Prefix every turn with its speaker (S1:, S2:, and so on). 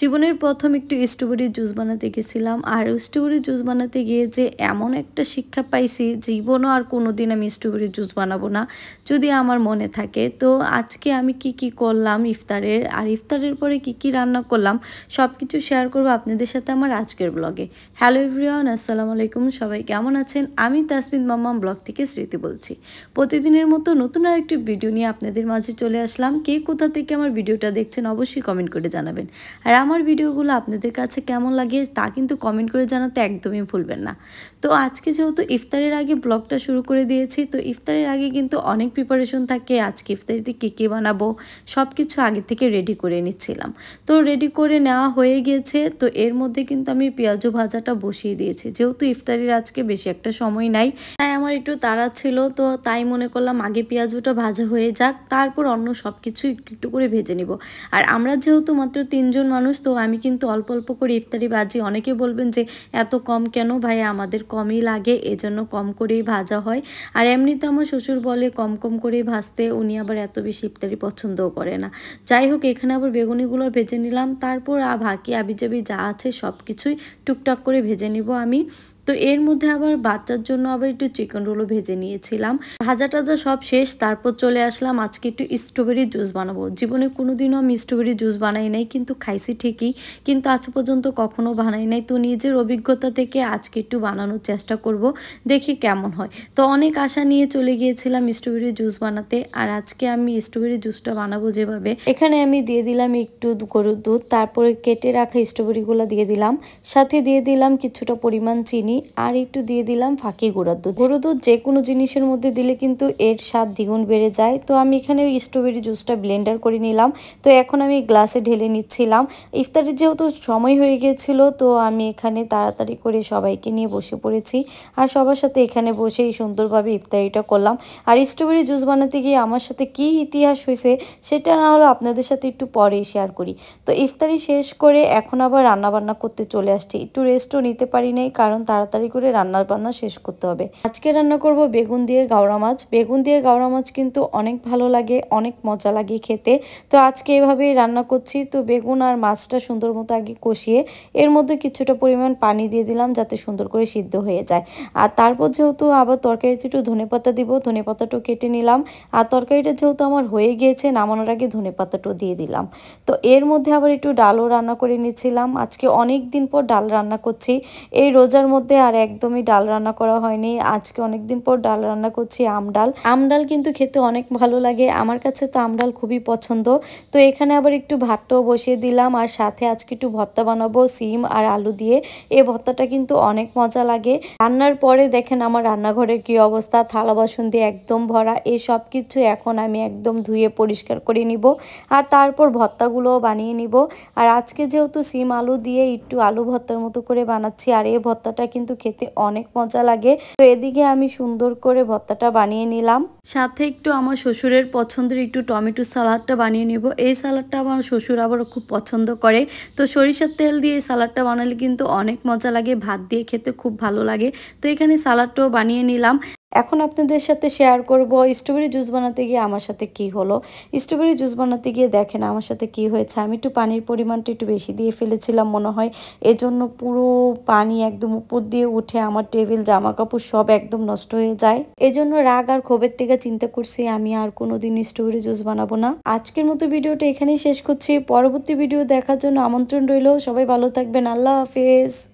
S1: জীবনের প্রথম একটু স্ট্রবেরি জুস বানাতে গেছিলাম আর স্ট্রবেরি জুস বানাতে গিয়ে যে এমন একটা শিক্ষা পাইছি জীবনও আর কোনোদিন আমি স্ট্রবেরি জুস বানাবো না যদি আমার মনে থাকে। তো আজকে আমি কি করলাম ইফতারের আর ইফতারের পরে কি রান্না করলাম সব কিছু শেয়ার করবো আপনাদের সাথে আমার আজকের ব্লগে। হ্যালো এভরিওয়ান, আসসালামু আলাইকুম, সবাই কেমন আছেন? আমি তাসমিদ মাম্মাম ব্লগ থেকে স্মৃতি বলছি। প্রতিদিনের মতো নতুন আর একটি ভিডিও নিয়ে আপনাদের মাঝে চলে আসলাম। কে কোথা থেকে আমার ভিডিওটা দেখছেন অবশ্যই কমেন্ট করে জানাবেন। আর আমার ভিডিওগুলো আপনাদের কাছে কেমন লাগে তা কিন্তু কমেন্ট করে জানাতে একদমই ভুলবেন না। তো আজকে যেহেতু ইফতারের আগে ব্লগটা শুরু করে দিয়েছি, তো ইফতারের আগে কিন্তু অনেক প্রিপারেশন থাকে। আজকে ইফতারিতে কী বানাবো সব কিছু আগে থেকে রেডি করে নিচ্ছিলাম। তো রেডি করে নেওয়া হয়ে গিয়েছে। তো এর মধ্যে কিন্তু আমি পেঁয়াজু ভাজাটা বসিয়ে দিয়েছি, যেহেতু ইফতারির আজকে বেশি একটা সময় নাই, তাই আমার একটু তাড়া ছিল। তো তাই মনে করলাম আগে পেঁয়াজুটা ভাজা হয়ে যাক, তারপর অন্য সব কিছু একটু করে ভেজে নিব। আর আমরা যেহেতু মাত্র 3 জন মানুষ, তো আমি কিন্তু অল্প অল্প করে ইফতারি ভাজি। অনেকে বলবেন যে এত কম কেন ভাই, আমাদের কমই লাগে, এজন্য কম করেই ভাজা হয়। আর এমনিতে আমার শ্বশুর বলে কম কম করেই ভাজতে, উনি আবার এত বেশি ইফতারি পছন্দও করে না। যাই হোক, এখানে আবার বেগুনিগুলো ভেজে নিলাম, তারপর বাকি আবিজাবি যা আছে সব কিছুই টুকটাক করে ভেজে নিব আমি। তো এর মধ্যে আবার বাচ্চার জন্য আবার একটু চিকেন রোলও ভেজে নিয়েছিলাম। ভাজা টাজা সব শেষ, তারপর চলে আসলাম আজকে একটু স্ট্রবেরি জুস বানাবো। জীবনে কোনোদিনও আমি স্ট্রবেরি জুস বানাই নাই, কিন্তু খাইছি ঠিকই, কিন্তু আজ পর্যন্ত কখনো বানাই নাই। তো নিজের অভিজ্ঞতা থেকে আজকে একটু বানানোর চেষ্টা করব, দেখি কেমন হয়। তো অনেক আশা নিয়ে চলে গিয়েছিলাম স্ট্রবেরি জুস বানাতে। আর আজকে আমি স্ট্রবেরি জুসটা বানাবো যেভাবে, এখানে আমি দিয়ে দিলাম একটু গরুর দুধ, তারপরে কেটে রাখা স্ট্রবেরিগুলো দিয়ে দিলাম, সাথে দিয়ে দিলাম কিছুটা পরিমাণ চিনি, আর একটু দিয়ে দিলাম ফাঁকি গুঁড়ার দুধ। গুঁড়ো দুধ যে কোনো জিনিসের মধ্যে দিলে কিন্তু এর স্বাদ দ্বিগুণ বেড়ে যায়। তো আমি এখানে স্ট্রবেরি জুসটা ব্লেন্ডার করে নিলাম। তো এখন আমি গ্লাসে ঢেলে নিচ্ছিলাম। ইফতারের যেহেতু সময় হয়ে গিয়েছিল, তো আমি এখানে তাড়াতাড়ি করে সবাইকে নিয়ে বসে পড়েছি আর সবার সাথে এখানে বসেই সুন্দরভাবে ইফতারিটা করলাম। আর স্ট্রবেরি জুস বানাতে গিয়ে আমার সাথে কি ইতিহাস হয়েছে সেটা না হলো আপনাদের সাথে একটু পরেই শেয়ার করি। তো ইফতারি শেষ করে এখন আবার রান্নাবান্না করতে চলে আসছি। একটু রেস্টও নিতে পারি নাই, কারণ তাড়াতাড়ি করে রান্না বান্না শেষ করতে হবে। আজকে রান্না করব বেগুন দিয়ে গাওড়া মাছ। বেগুন দিয়ে গাওড়া মাছ কিন্তু অনেক ভালো লাগে, অনেক মজা লাগে খেতে। তো আজকে এভাবেই রান্না করছি। তো বেগুন আর মাছটা সুন্দর মতো আগে কষিয়ে এর মধ্যে কিছুটা পরিমাণ পানি দিয়ে দিলাম, যাতে সুন্দর করে সিদ্ধ হয়ে যায়। আর তারপর যেহেতু আবার তরকারিতে একটু ধনেপাতা দিব, ধনেপাতাটাও কেটে নিলাম। আর তরকারিটা যেহেতু আমার হয়ে গিয়েছে, নামানোর আগে ধনেপাতাটাও দিয়ে দিলাম। তো এর মধ্যে আবার একটু ডালও রান্না করে নিচ্ছিলাম। আজকে অনেক দিন পর ডাল রান্না করছি এই রোজার মধ্যে, আর একদমই ডাল রান্না করা হয়নি। আজকে অনেকদিন পর ডাল রান্না করছি। আমডাল কিন্তু খেতে অনেক ভালো লাগে, আমার কাছে তো আমডাল খুবই পছন্দ। তো এখানে আবার একটু ভাতটাও বসিয়ে দিলাম, আর সাথে আজকে একটু ভর্তা বানাবো সিম আর আলু দিয়ে। এই ভর্তাটা কিন্তু অনেক মজা লাগে। রান্নার পরে দেখেন আমার রান্নাঘরের কি অবস্থা, থালা বাসন দিয়ে একদম ভরা। এই সব কিছু এখন আমি একদম ধুয়ে পরিষ্কার করে নিব, আর তারপর ভর্তাগুলোও বানিয়ে নিব। আর আজকে যেহেতু সিম আলু দিয়ে একটু আলু ভর্তার মতো করে বানাচ্ছি, আর এই ভর্তাটা কিন্তু খেতে অনেক মজা লাগে। তো এদিকে আমি সুন্দর করে ভর্তাটা বানিয়ে নিলাম, সাথে একটু আমার শ্বশুরের পছন্দের একটু টমেটো সালাদটা বানিয়ে নিব। এই সালাদটা আমার শ্বশুর আবার খুব পছন্দ করে। তো সরিষার তেল দিয়ে এই সালাদটা বানালে কিন্তু অনেক মজা লাগে, ভাত দিয়ে খেতে খুব ভালো লাগে। তো এখানে সালাদটাও বানিয়ে নিলাম। এখন আপনাদের সাথে শেয়ার করব স্ট্রবেরি জুস বানাতে গিয়ে আমার সাথে কি হলো। স্ট্রবেরি জুস বানাতে গিয়ে দেখেন আমার সাথে কি হয়েছে। আমি একটু পানির পরিমাণটা একটু বেশি দিয়ে ফেলেছিলাম মনে হয়, এজন্য পুরো পানি একদম উপর দিয়ে উঠে আমার টেবিল জামা কাপড় সব একদম নষ্ট হয়ে যায়। এজন্য রাগ আর ক্ষোভের থেকে চিন্তা করছি আমি আর কোনোদিন স্ট্রবেরি জুস বানাবো না। আজকের মতো ভিডিওটা এখানেই শেষ করছি। পরবর্তী ভিডিও দেখার জন্য আমন্ত্রণ রইল। সবাই ভালো থাকবেন। আল্লাহ হাফেজ।